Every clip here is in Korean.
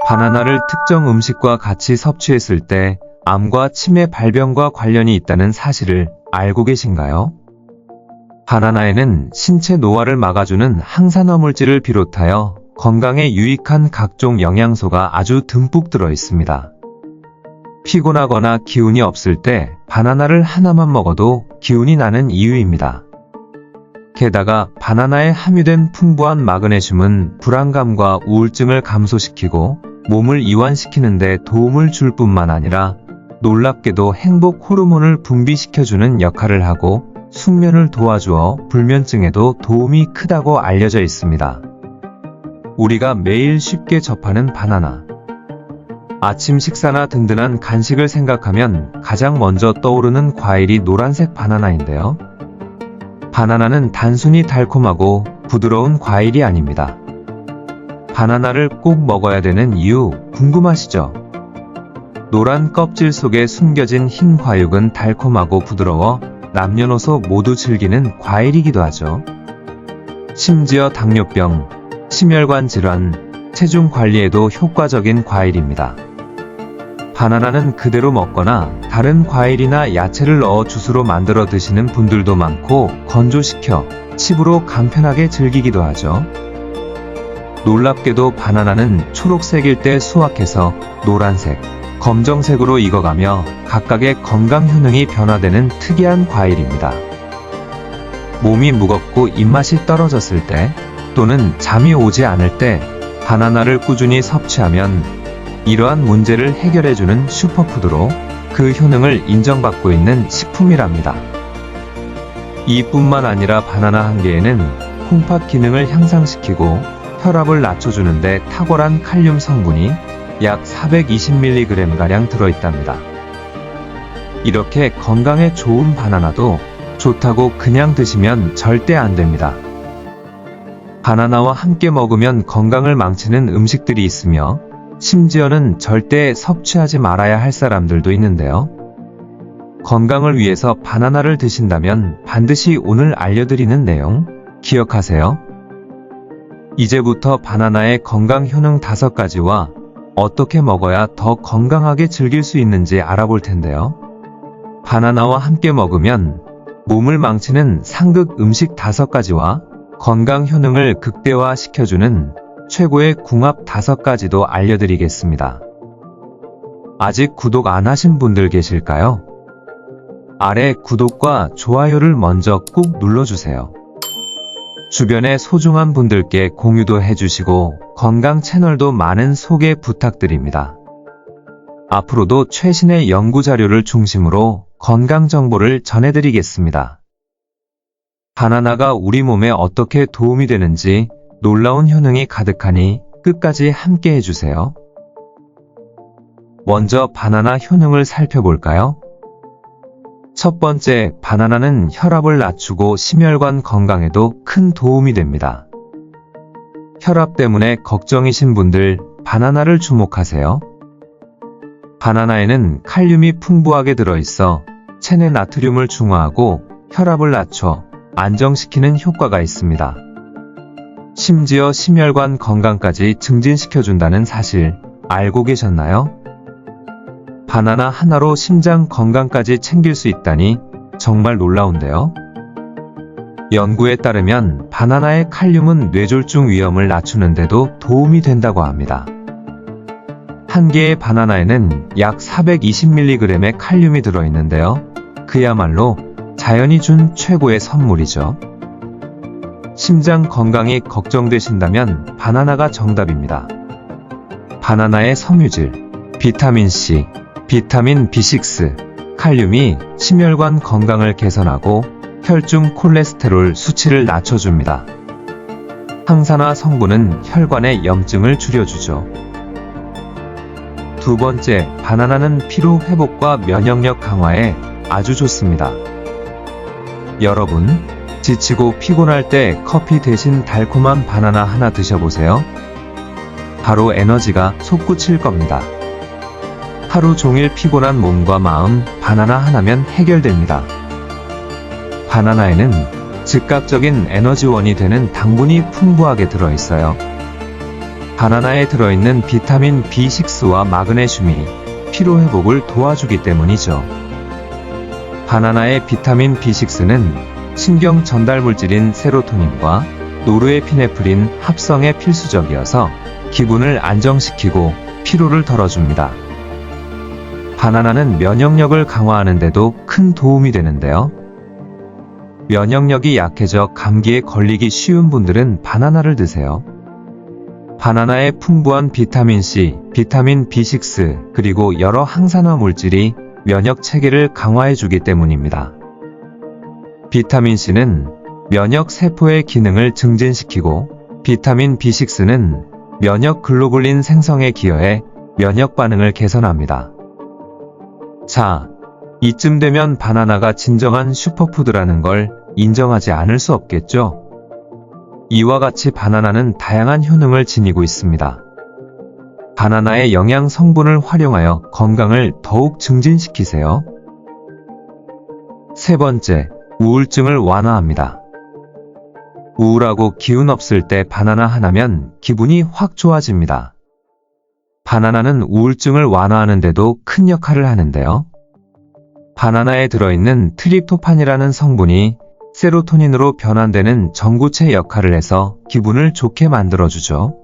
바나나를 특정 음식과 같이 섭취했을 때 암과 치매 발병과 관련이 있다는 사실을 알고 계신가요? 바나나에는 신체 노화를 막아주는 항산화 물질을 비롯하여 건강에 유익한 각종 영양소가 아주 듬뿍 들어 있습니다. 피곤하거나 기운이 없을 때 바나나를 하나만 먹어도 기운이 나는 이유입니다. 게다가 바나나에 함유된 풍부한 마그네슘은 불안감과 우울증을 감소시키고 몸을 이완시키는 데 도움을 줄 뿐만 아니라 놀랍게도 행복 호르몬을 분비시켜주는 역할을 하고 숙면을 도와주어 불면증에도 도움이 크다고 알려져 있습니다. 우리가 매일 쉽게 접하는 바나나. 아침 식사나 든든한 간식을 생각하면 가장 먼저 떠오르는 과일이 노란색 바나나인데요. 바나나는 단순히 달콤하고 부드러운 과일이 아닙니다. 바나나를 꼭 먹어야 되는 이유 궁금하시죠? 노란 껍질 속에 숨겨진 흰 과육은 달콤하고 부드러워 남녀노소 모두 즐기는 과일이기도 하죠. 심지어 당뇨병, 심혈관 질환, 체중 관리에도 효과적인 과일입니다. 바나나는 그대로 먹거나 다른 과일이나 야채를 넣어 주스로 만들어 드시는 분들도 많고 건조시켜 칩으로 간편하게 즐기기도 하죠. 놀랍게도 바나나는 초록색일 때 수확해서 노란색, 검정색으로 익어가며 각각의 건강 효능이 변화되는 특이한 과일입니다. 몸이 무겁고 입맛이 떨어졌을 때 또는 잠이 오지 않을 때 바나나를 꾸준히 섭취하면 이러한 문제를 해결해주는 슈퍼푸드로 그 효능을 인정받고 있는 식품이랍니다. 이뿐만 아니라 바나나 한 개에는 콩팥 기능을 향상시키고 혈압을 낮춰주는데 탁월한 칼륨 성분이 약 420mg가량 들어있답니다. 이렇게 건강에 좋은 바나나도 좋다고 그냥 드시면 절대 안 됩니다. 바나나와 함께 먹으면 건강을 망치는 음식들이 있으며 심지어는 절대 섭취하지 말아야 할 사람들도 있는데요. 건강을 위해서 바나나를 드신다면 반드시 오늘 알려드리는 내용 기억하세요. 이제부터 바나나의 건강 효능 5가지와 어떻게 먹어야 더 건강하게 즐길 수 있는지 알아볼 텐데요. 바나나와 함께 먹으면 몸을 망치는 상극 음식 5가지와 건강 효능을 극대화시켜주는 최고의 궁합 5가지도 알려드리겠습니다. 아직 구독 안 하신 분들 계실까요? 아래 구독과 좋아요를 먼저 꾹 눌러주세요. 주변의 소중한 분들께 공유도 해주시고 건강 채널도 많은 소개 부탁드립니다. 앞으로도 최신의 연구 자료를 중심으로 건강 정보를 전해드리겠습니다. 바나나가 우리 몸에 어떻게 도움이 되는지 놀라운 효능이 가득하니 끝까지 함께 해주세요. 먼저 바나나 효능을 살펴볼까요? 첫 번째, 바나나는 혈압을 낮추고 심혈관 건강에도 큰 도움이 됩니다. 혈압 때문에 걱정이신 분들, 바나나를 주목하세요. 바나나에는 칼륨이 풍부하게 들어있어 체내 나트륨을 중화하고 혈압을 낮춰 안정시키는 효과가 있습니다. 심지어 심혈관 건강까지 증진시켜준다는 사실 알고 계셨나요? 바나나 하나로 심장 건강까지 챙길 수 있다니 정말 놀라운데요. 연구에 따르면 바나나의 칼륨은 뇌졸중 위험을 낮추는데도 도움이 된다고 합니다. 한 개의 바나나에는 약 420mg의 칼륨이 들어있는데요. 그야말로 자연이 준 최고의 선물이죠. 심장 건강이 걱정되신다면 바나나가 정답입니다. 바나나의 섬유질, 비타민C, 비타민 B6, 칼륨이 심혈관 건강을 개선하고 혈중 콜레스테롤 수치를 낮춰줍니다. 항산화 성분은 혈관의 염증을 줄여주죠. 두 번째, 바나나는 피로 회복과 면역력 강화에 아주 좋습니다. 여러분, 지치고 피곤할 때 커피 대신 달콤한 바나나 하나 드셔보세요. 바로 에너지가 솟구칠 겁니다. 하루 종일 피곤한 몸과 마음, 바나나 하나면 해결됩니다. 바나나에는 즉각적인 에너지원이 되는 당분이 풍부하게 들어있어요. 바나나에 들어있는 비타민 B6와 마그네슘이 피로회복을 도와주기 때문이죠. 바나나의 비타민 B6는 신경 전달 물질인 세로토닌과 노르에피네프린 합성에 필수적이어서 기분을 안정시키고 피로를 덜어줍니다. 바나나는 면역력을 강화하는 데도 큰 도움이 되는데요. 면역력이 약해져 감기에 걸리기 쉬운 분들은 바나나를 드세요. 바나나의 풍부한 비타민C, 비타민 B6, 그리고 여러 항산화 물질이 면역 체계를 강화해주기 때문입니다. 비타민C는 면역 세포의 기능을 증진시키고 비타민 B6는 면역 글로불린 생성에 기여해 면역 반응을 개선합니다. 자, 이쯤 되면 바나나가 진정한 슈퍼푸드라는 걸 인정하지 않을 수 없겠죠? 이와 같이 바나나는 다양한 효능을 지니고 있습니다. 바나나의 영양 성분을 활용하여 건강을 더욱 증진시키세요. 세 번째, 우울증을 완화합니다. 우울하고 기운 없을 때 바나나 하나면 기분이 확 좋아집니다. 바나나는 우울증을 완화하는 데도 큰 역할을 하는데요. 바나나에 들어있는 트립토판이라는 성분이 세로토닌으로 변환되는 전구체 역할을 해서 기분을 좋게 만들어주죠.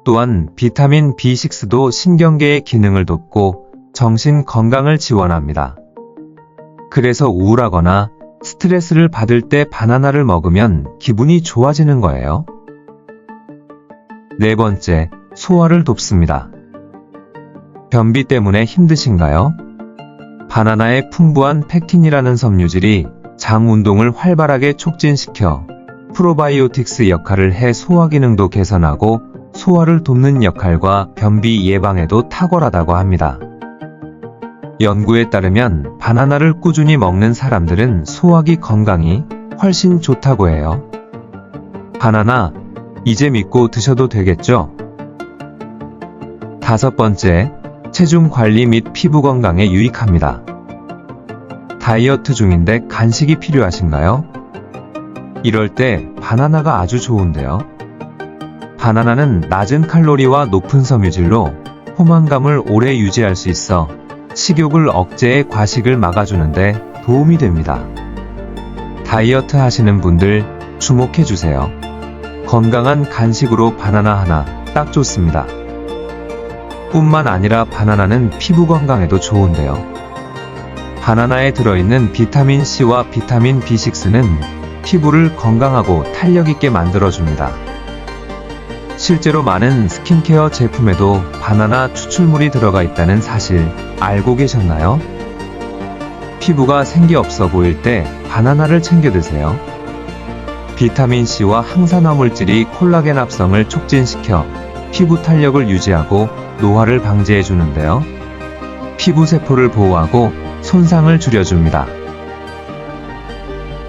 또한 비타민 B6도 신경계의 기능을 돕고 정신 건강을 지원합니다. 그래서 우울하거나 스트레스를 받을 때 바나나를 먹으면 기분이 좋아지는 거예요. 네 번째, 소화를 돕습니다. 변비 때문에 힘드신가요? 바나나의 풍부한 팩틴이라는 섬유질이 장 운동을 활발하게 촉진시켜 프로바이오틱스 역할을 해 소화 기능도 개선하고 소화를 돕는 역할과 변비 예방에도 탁월하다고 합니다. 연구에 따르면 바나나를 꾸준히 먹는 사람들은 소화기 건강이 훨씬 좋다고 해요. 바나나, 이제 믿고 드셔도 되겠죠? 다섯 번째, 체중 관리 및 피부 건강에 유익합니다. 다이어트 중인데 간식이 필요하신가요? 이럴 때 바나나가 아주 좋은데요. 바나나는 낮은 칼로리와 높은 섬유질로 포만감을 오래 유지할 수 있어 식욕을 억제해 과식을 막아주는데 도움이 됩니다. 다이어트 하시는 분들 주목해주세요. 건강한 간식으로 바나나 하나 딱 좋습니다. 뿐만 아니라 바나나는 피부 건강에도 좋은데요. 바나나에 들어있는 비타민 C와 비타민 B6는 피부를 건강하고 탄력 있게 만들어줍니다. 실제로 많은 스킨케어 제품에도 바나나 추출물이 들어가 있다는 사실 알고 계셨나요? 피부가 생기 없어 보일 때 바나나를 챙겨 드세요. 비타민 C와 항산화 물질이 콜라겐 합성을 촉진시켜 피부 탄력을 유지하고 노화를 방지해 주는데요. 피부 세포를 보호하고 손상을 줄여줍니다.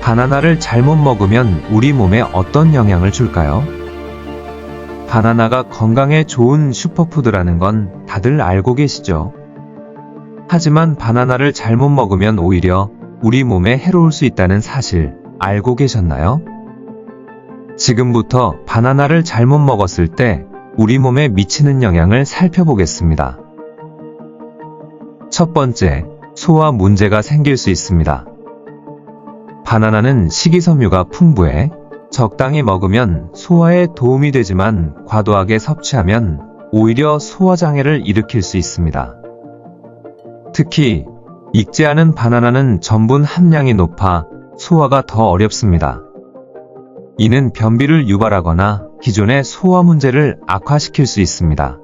바나나를 잘못 먹으면 우리 몸에 어떤 영향을 줄까요? 바나나가 건강에 좋은 슈퍼푸드라는 건 다들 알고 계시죠? 하지만 바나나를 잘못 먹으면 오히려 우리 몸에 해로울 수 있다는 사실 알고 계셨나요? 지금부터 바나나를 잘못 먹었을 때 우리 몸에 미치는 영향을 살펴보겠습니다. 첫 번째, 소화 문제가 생길 수 있습니다. 바나나는 식이섬유가 풍부해 적당히 먹으면 소화에 도움이 되지만 과도하게 섭취하면 오히려 소화장애를 일으킬 수 있습니다. 특히 익지 않은 바나나는 전분 함량이 높아 소화가 더 어렵습니다. 이는 변비를 유발하거나 기존의 소화 문제를 악화시킬 수 있습니다.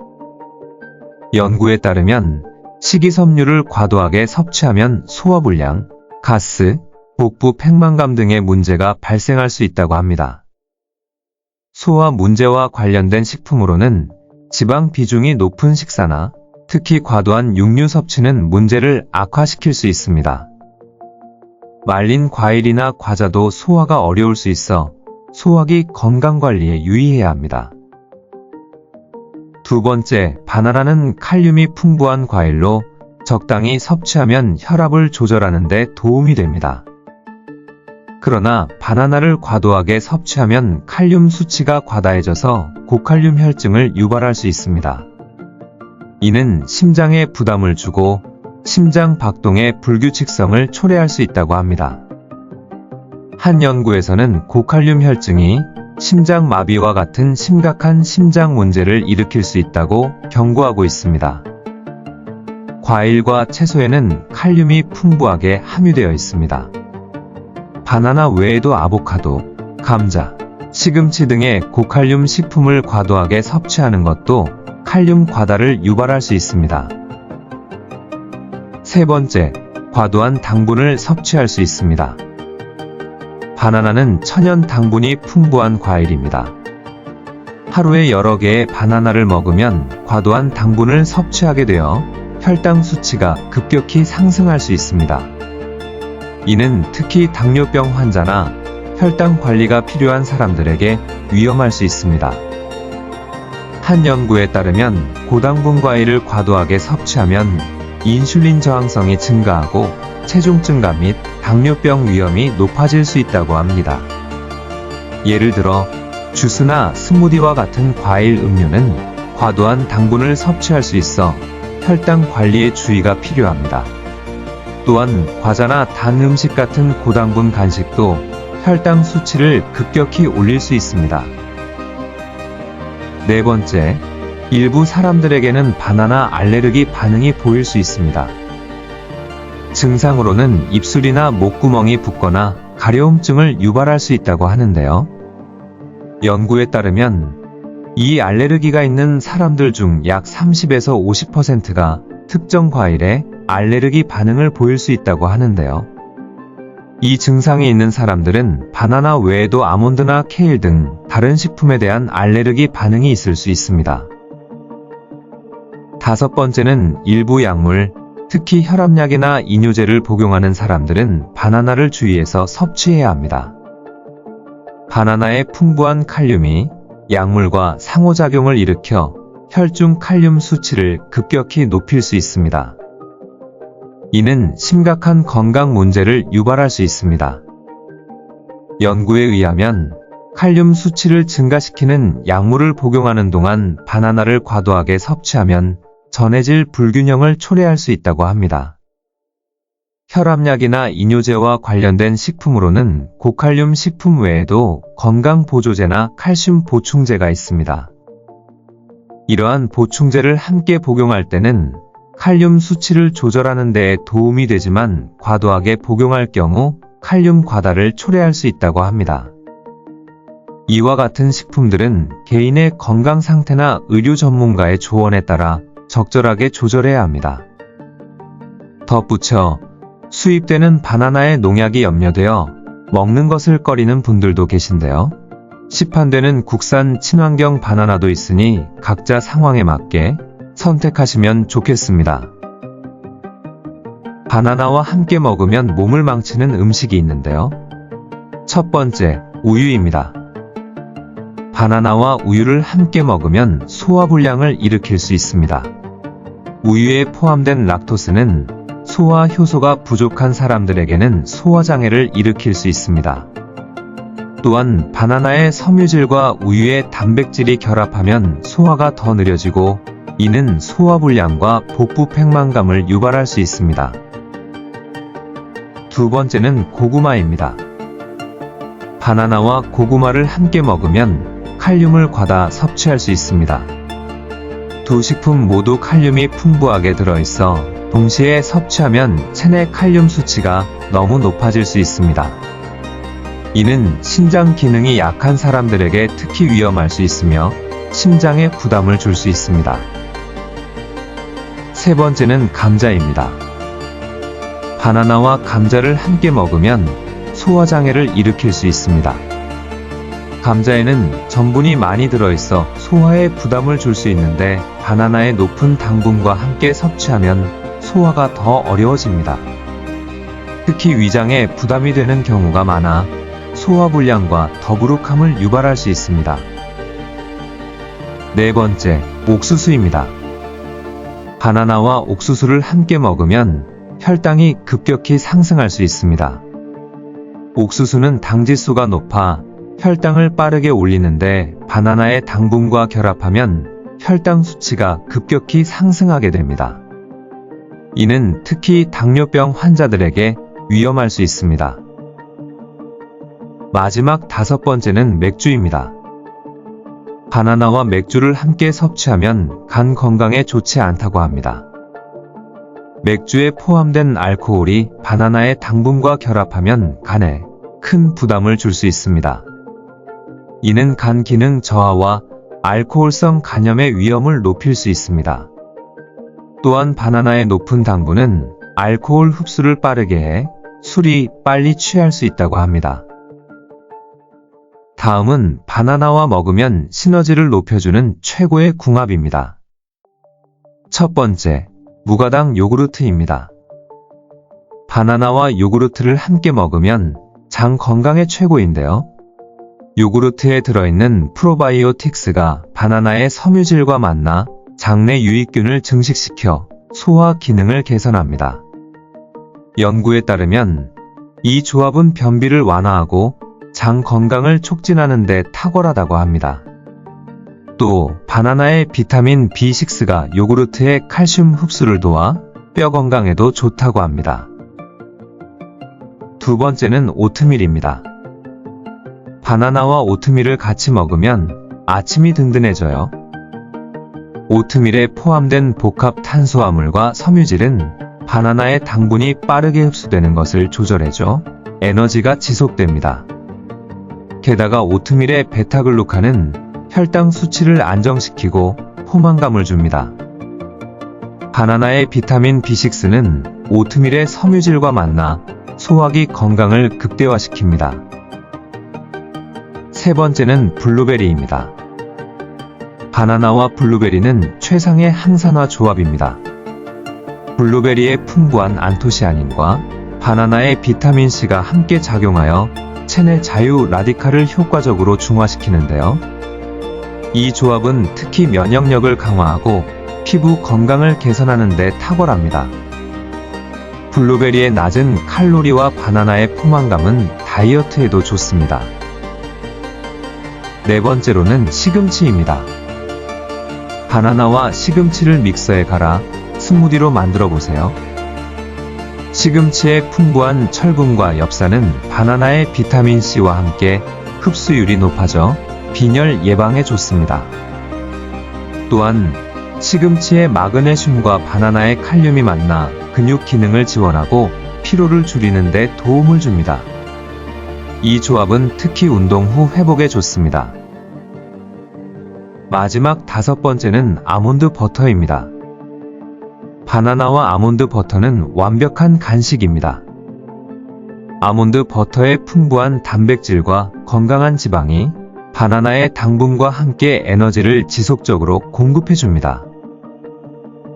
연구에 따르면 식이섬유를 과도하게 섭취하면 소화불량, 가스, 복부 팽만감 등의 문제가 발생할 수 있다고 합니다. 소화 문제와 관련된 식품으로는 지방 비중이 높은 식사나 특히 과도한 육류 섭취는 문제를 악화시킬 수 있습니다. 말린 과일이나 과자도 소화가 어려울 수 있어 소화기 건강관리에 유의해야 합니다. 두 번째, 바나나는 칼륨이 풍부한 과일로 적당히 섭취하면 혈압을 조절하는 데 도움이 됩니다. 그러나 바나나를 과도하게 섭취하면 칼륨 수치가 과다해져서 고칼륨 혈증을 유발할 수 있습니다. 이는 심장에 부담을 주고 심장 박동의 불규칙성을 초래할 수 있다고 합니다. 한 연구에서는 고칼륨 혈증이 심장 마비와 같은 심각한 심장 문제를 일으킬 수 있다고 경고하고 있습니다. 과일과 채소에는 칼륨이 풍부하게 함유되어 있습니다. 바나나 외에도 아보카도, 감자, 시금치 등의 고칼륨 식품을 과도하게 섭취하는 것도 칼륨 과다를 유발할 수 있습니다. 세 번째, 과도한 당분을 섭취할 수 있습니다. 바나나는 천연 당분이 풍부한 과일입니다. 하루에 여러 개의 바나나를 먹으면 과도한 당분을 섭취하게 되어 혈당 수치가 급격히 상승할 수 있습니다. 이는 특히 당뇨병 환자나 혈당 관리가 필요한 사람들에게 위험할 수 있습니다. 한 연구에 따르면 고당분 과일을 과도하게 섭취하면 인슐린 저항성이 증가하고 체중 증가 및 당뇨병 위험이 높아질 수 있다고 합니다. 예를 들어 주스나 스무디와 같은 과일 음료는 과도한 당분을 섭취할 수 있어 혈당 관리에 주의가 필요합니다. 또한 과자나 단 음식 같은 고당분 간식도 혈당 수치를 급격히 올릴 수 있습니다. 네 번째, 일부 사람들에게는 바나나 알레르기 반응이 보일 수 있습니다. 증상으로는 입술이나 목구멍이 붓거나 가려움증을 유발할 수 있다고 하는데요. 연구에 따르면 이 알레르기가 있는 사람들 중 약 30에서 50%가 특정 과일에 알레르기 반응을 보일 수 있다고 하는데요. 이 증상이 있는 사람들은 바나나 외에도 아몬드나 케일 등 다른 식품에 대한 알레르기 반응이 있을 수 있습니다. 다섯 번째는 일부 약물, 특히 혈압약이나 이뇨제를 복용하는 사람들은 바나나를 주의해서 섭취해야 합니다. 바나나의 풍부한 칼륨이 약물과 상호작용을 일으켜 혈중 칼륨 수치를 급격히 높일 수 있습니다. 이는 심각한 건강 문제를 유발할 수 있습니다. 연구에 의하면 칼륨 수치를 증가시키는 약물을 복용하는 동안 바나나를 과도하게 섭취하면 전해질 불균형을 초래할 수 있다고 합니다. 혈압약이나 이뇨제와 관련된 식품으로는 고칼륨 식품 외에도 건강보조제나 칼슘 보충제가 있습니다. 이러한 보충제를 함께 복용할 때는 칼륨 수치를 조절하는 데 도움이 되지만 과도하게 복용할 경우 칼륨 과다를 초래할 수 있다고 합니다. 이와 같은 식품들은 개인의 건강 상태나 의료 전문가의 조언에 따라 적절하게 조절해야 합니다. 덧붙여 수입되는 바나나에 농약이 염려되어 먹는 것을 꺼리는 분들도 계신데요. 시판되는 국산 친환경 바나나도 있으니 각자 상황에 맞게 선택하시면 좋겠습니다. 바나나와 함께 먹으면 몸을 망치는 음식이 있는데요. 첫 번째, 우유입니다. 바나나와 우유를 함께 먹으면 소화불량을 일으킬 수 있습니다. 우유에 포함된 락토스는 소화 효소가 부족한 사람들에게는 소화장애를 일으킬 수 있습니다. 또한 바나나의 섬유질과 우유의 단백질이 결합하면 소화가 더 느려지고 이는 소화불량과 복부 팽만감을 유발할 수 있습니다. 두 번째는 고구마입니다. 바나나와 고구마를 함께 먹으면 칼륨을 과다 섭취할 수 있습니다. 두 식품 모두 칼륨이 풍부하게 들어있어 동시에 섭취하면 체내 칼륨 수치가 너무 높아질 수 있습니다. 이는 신장 기능이 약한 사람들에게 특히 위험할 수 있으며 심장에 부담을 줄 수 있습니다. 세 번째는 감자입니다. 바나나와 감자를 함께 먹으면 소화장애를 일으킬 수 있습니다. 감자에는 전분이 많이 들어있어 소화에 부담을 줄 수 있는데 바나나의 높은 당분과 함께 섭취하면 소화가 더 어려워집니다. 특히 위장에 부담이 되는 경우가 많아 소화불량과 더부룩함을 유발할 수 있습니다. 네 번째, 옥수수입니다. 바나나와 옥수수를 함께 먹으면 혈당이 급격히 상승할 수 있습니다. 옥수수는 당지수가 높아 혈당을 빠르게 올리는데 바나나의 당분과 결합하면 혈당 수치가 급격히 상승하게 됩니다. 이는 특히 당뇨병 환자들에게 위험할 수 있습니다. 마지막 5번째는 맥주입니다. 바나나와 맥주를 함께 섭취하면 간 건강에 좋지 않다고 합니다. 맥주에 포함된 알코올이 바나나의 당분과 결합하면 간에 큰 부담을 줄 수 있습니다. 이는 간 기능 저하와 알코올성 간염의 위험을 높일 수 있습니다. 또한 바나나의 높은 당분은 알코올 흡수를 빠르게 해 술이 빨리 취할 수 있다고 합니다. 다음은 바나나와 먹으면 시너지를 높여주는 최고의 궁합입니다. 첫 번째, 무가당 요구르트입니다. 바나나와 요구르트를 함께 먹으면 장 건강에 최고인데요. 요구르트에 들어있는 프로바이오틱스가 바나나의 섬유질과 만나 장내 유익균을 증식시켜 소화 기능을 개선합니다. 연구에 따르면 이 조합은 변비를 완화하고 장 건강을 촉진하는 데 탁월하다고 합니다. 또 바나나의 비타민 B6가 요구르트의 칼슘 흡수를 도와 뼈 건강에도 좋다고 합니다. 두 번째는 오트밀입니다. 바나나와 오트밀을 같이 먹으면 아침이 든든해져요. 오트밀에 포함된 복합 탄수화물과 섬유질은 바나나의 당분이 빠르게 흡수되는 것을 조절해줘 에너지가 지속됩니다. 게다가 오트밀의 베타글루칸은 혈당 수치를 안정시키고 포만감을 줍니다. 바나나의 비타민 B6는 오트밀의 섬유질과 만나 소화기 건강을 극대화시킵니다. 세 번째는 블루베리입니다. 바나나와 블루베리는 최상의 항산화 조합입니다. 블루베리의 풍부한 안토시아닌과 바나나의 비타민C가 함께 작용하여 체내 자유 라디칼을 효과적으로 중화시키는데요. 이 조합은 특히 면역력을 강화하고 피부 건강을 개선하는 데 탁월합니다. 블루베리의 낮은 칼로리와 바나나의 포만감은 다이어트에도 좋습니다. 네 번째로는 시금치입니다. 바나나와 시금치를 믹서에 갈아 스무디로 만들어 보세요. 시금치의 풍부한 철분과 엽산은 바나나의 비타민C와 함께 흡수율이 높아져 빈혈 예방에 좋습니다. 또한 시금치의 마그네슘과 바나나의 칼륨이 만나 근육 기능을 지원하고 피로를 줄이는 데 도움을 줍니다. 이 조합은 특히 운동 후 회복에 좋습니다. 마지막 5번째는 아몬드 버터입니다. 바나나와 아몬드 버터는 완벽한 간식입니다. 아몬드 버터의 풍부한 단백질과 건강한 지방이 바나나의 당분과 함께 에너지를 지속적으로 공급해줍니다.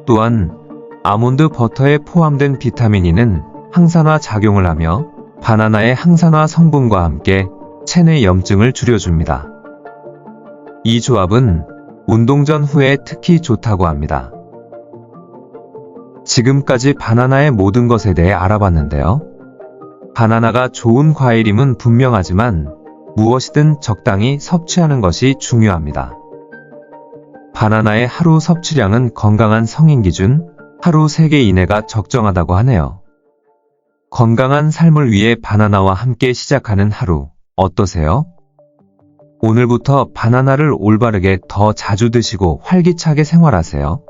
또한 아몬드 버터에 포함된 비타민 E는 항산화 작용을 하며 바나나의 항산화 성분과 함께 체내 염증을 줄여줍니다. 이 조합은 운동 전 후에 특히 좋다고 합니다. 지금까지 바나나의 모든 것에 대해 알아봤는데요. 바나나가 좋은 과일임은 분명하지만 무엇이든 적당히 섭취하는 것이 중요합니다. 바나나의 하루 섭취량은 건강한 성인 기준 하루 3개 이내가 적정하다고 하네요. 건강한 삶을 위해 바나나와 함께 시작하는 하루 어떠세요? 오늘부터 바나나를 올바르게 더 자주 드시고 활기차게 생활하세요.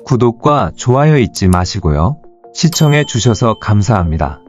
구독과 좋아요 잊지 마시고요. 시청해 주셔서 감사합니다.